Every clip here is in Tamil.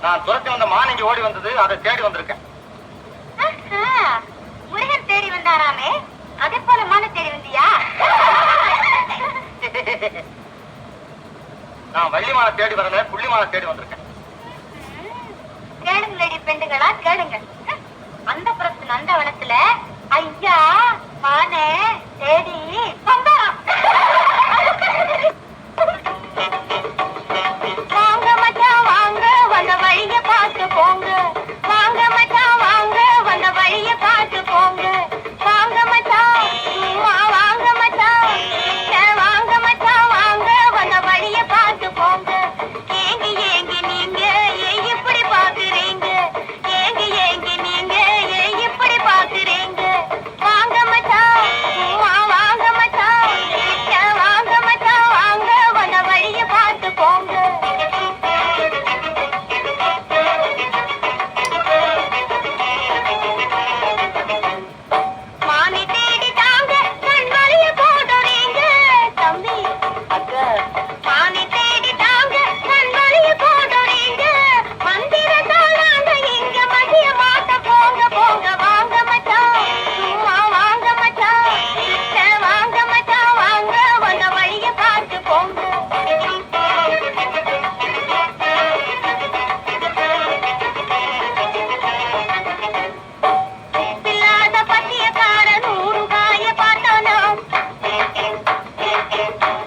நான் துரத்தி வந்த மான் இங்க ஓடி வந்தது, அதை தேடி வந்திருக்கேன். முருகன் தேடி வந்தாராமே, அதே போல மான தேடி வந்தியா? நான் வள்ளிமான தேடி வரல, புள்ளிமான தேடி வந்திருக்கேன். கேளுங்களேடி பெண்டுகளா, கேளுங்க. அந்த புறத்து நந்தவனத்துல ஐயா மானே தேடி வந்தாராம். வாங்க மச்சான் வாங்க, வந்த வழிய பார்த்து போங்க. வாங்க மச்சான் வாங்க, வந்த வழிய பார்த்து போங்க. வாங்க மச்சான் வாங்க மச்சான், வாங்க மச்சான் வாங்க, வந்த வழிய பார்த்து போங்க. ஏங்கி ஏங்கி நீங்க இப்படி பாக்குறீங்க, ஏங்கி ஏங்கி நீங்க இப்படி பாக்குறீங்க. வாங்க மச்சான் வாங்க மச்சான், வாங்க மச்சான் வாங்க, வந்த வழிய பார்த்து போங்க. மானி தேடி தாங்க கண் வழிய போடுறீங்க தம்பி. மானி தேடி தாங்க கண் வழிய போடுறீங்க. மந்திரத்தாலாங்க இங்க மதிய மாட்ட போங்க போங்க. வாங்க மச்சான் வாங்க மச்சான், வாங்க மச்சான் வாங்க, வந்த வழிய பார்த்து போங்க. பில்லாத பத்தியக்கார 100 காய பார்த்தானா,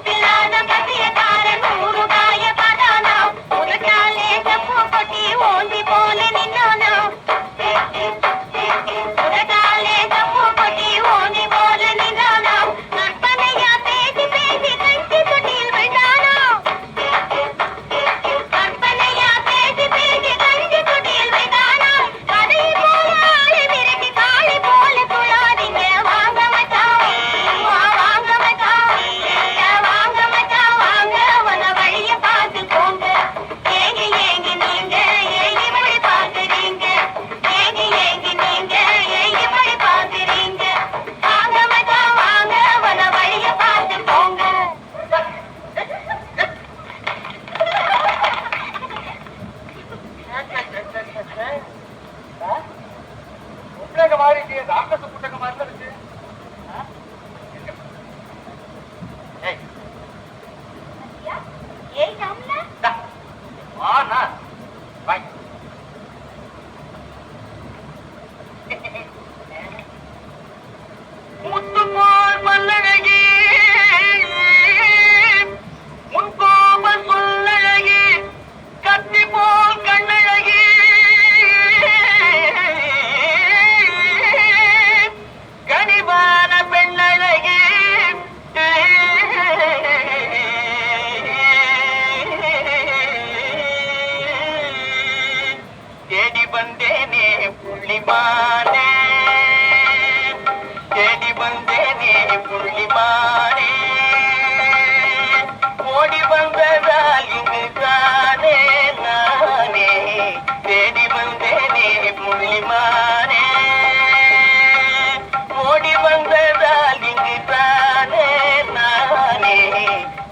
பில்லாத பத்தியக்கார 100 காய பார்த்தானா. உதட்டாலே தப்பு கொட்டி ஓந்தி போல நின்னானா, உதட்டாலே தப்பு கொட்டி ஓந்தி போல நின்னானா. கற்பனையா பேசி பேசி கஞ்சி தொட்டியில் விழுந்தானா, கற்பனையா பேசி பேசி கஞ்சி தொட்டியில் விழுந்தானா. கதையை போல ஆளை விரட்டி காளை போல துளாதீங்க. வாங்க மச்சான் வாங்க மச்சான், வாங்க மச்சான் வாங்க, வந்த வழிய பார்த்து போங்க. ஏங்கி ஏங்கி நீங்க இப்படி பாக்குறீங்க, ஏங்கி ஏங்கி நீங்க இப்படி பாக்குறீங்க. வாங்க மச்சான் வாங்க, வந்த வழிய பார்த்து போங்க. புத்தக மாதிரி ராமதாச புத்தக மாதிரி தான் இருக்கு. ஏய், ஏய் நம்மள டா, வாண்ணா, வா. முத்துமார் மல்லழகி, முன்கோப சொல்லழகி, கத்தி போல் கண்ணழகி, கனிவான பெண்ணழகி, தேடி வந்தேனே புள்ளிமானே, தேடி வந்தேனே புள்ளிமானே, ஓடி வந்ததால் இங்குதானே நானே. தேடி வந்தேனே புள்ளிமானே, ஓடி வந்ததால் இங்குதானே நானே.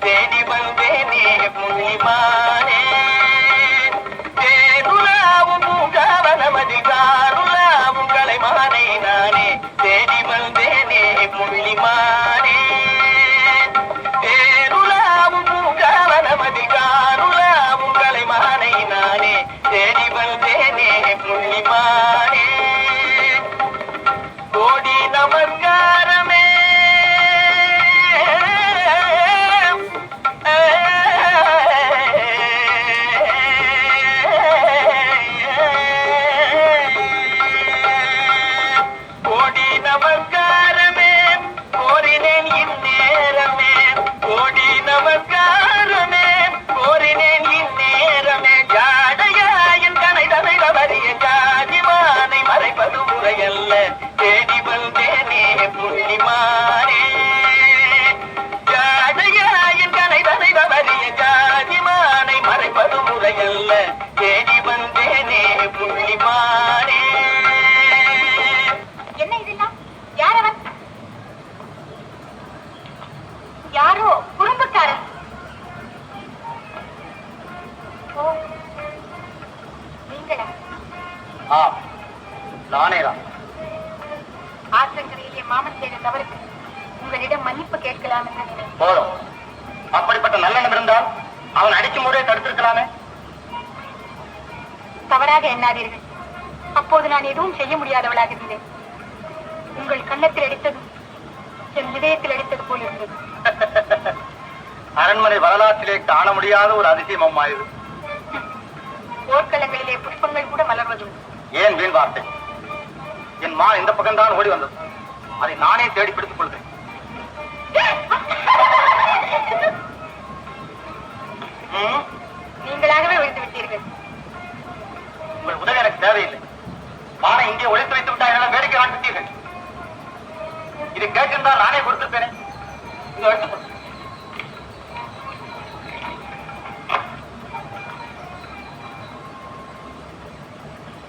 தேடி வந்தேனே புள்ளிமானே, தேருலாவும் பூங்காவனமதில் காருலாவும் கலைமானை நானே. தேடி வந்தேனே புள்ளிமானே, தேருலாவும் பூங்காவனமதில் காருலாவும் கலைமானை நானே. தேடி வந்தேனே புள்ளிமானே. கோடி நமஸ்காரமே, கோடி நமஸ்காரமே, கோரினேன் இந்நேரமே. கோடி நமஸ்காரமே, கோரினேன் இந்நேரமே. ஜாடையாயின் கனை தனை தவறிய ஜாதிமானை மறைப்பது முறையல்ல. தேடி வந்தேனே புள்ளிமானே, ஜாடையாயின் கனை தனை தவறிய ஜாதிமானை மறைப்பது முறையல்ல. தேடி வந்தேனே புள்ளிமானே. என்ன இதெல்லாம்? யாரவன்? யாரோ குறும்புக்காரன். ஓ அவன் அடிக்கும் போதே தடுத்திருக்கலாமே. தவறாக எண்ணாதீர்கள். அப்போது நான் எதுவும் செய்ய முடியாதவளாக இருந்தேன். உங்கள் கன்னத்தில் அடித்ததும் என் இதயத்தில் அடித்தது போல் இருந்தது. அரண்மனை வரலாற்றிலே காண முடியாத ஒரு அதிசயம் அம்மா இது. போர்க்களங்களிலே புஷ்பங்கள் கூட மலர்வது. ஏன் வீண் வார்த்தை? என் மா இந்த பக்கம்தான் ஓடி வந்தது. அதை நானே தேடி பிடித்துக் கொள்கிறேன். நீங்களாகவே ஒழித்து விட்டீர்கள். உங்கள் உதவி எனக்கு தேவையில்லை. மானை இங்கே ஒழித்து வைத்து விட்டால் வேடிக்கை காண்பித்தீர்கள். இதை கேட்டிருந்தால் நானே கொடுத்திருப்பேனே. இதை எடுத்துக்கொள்.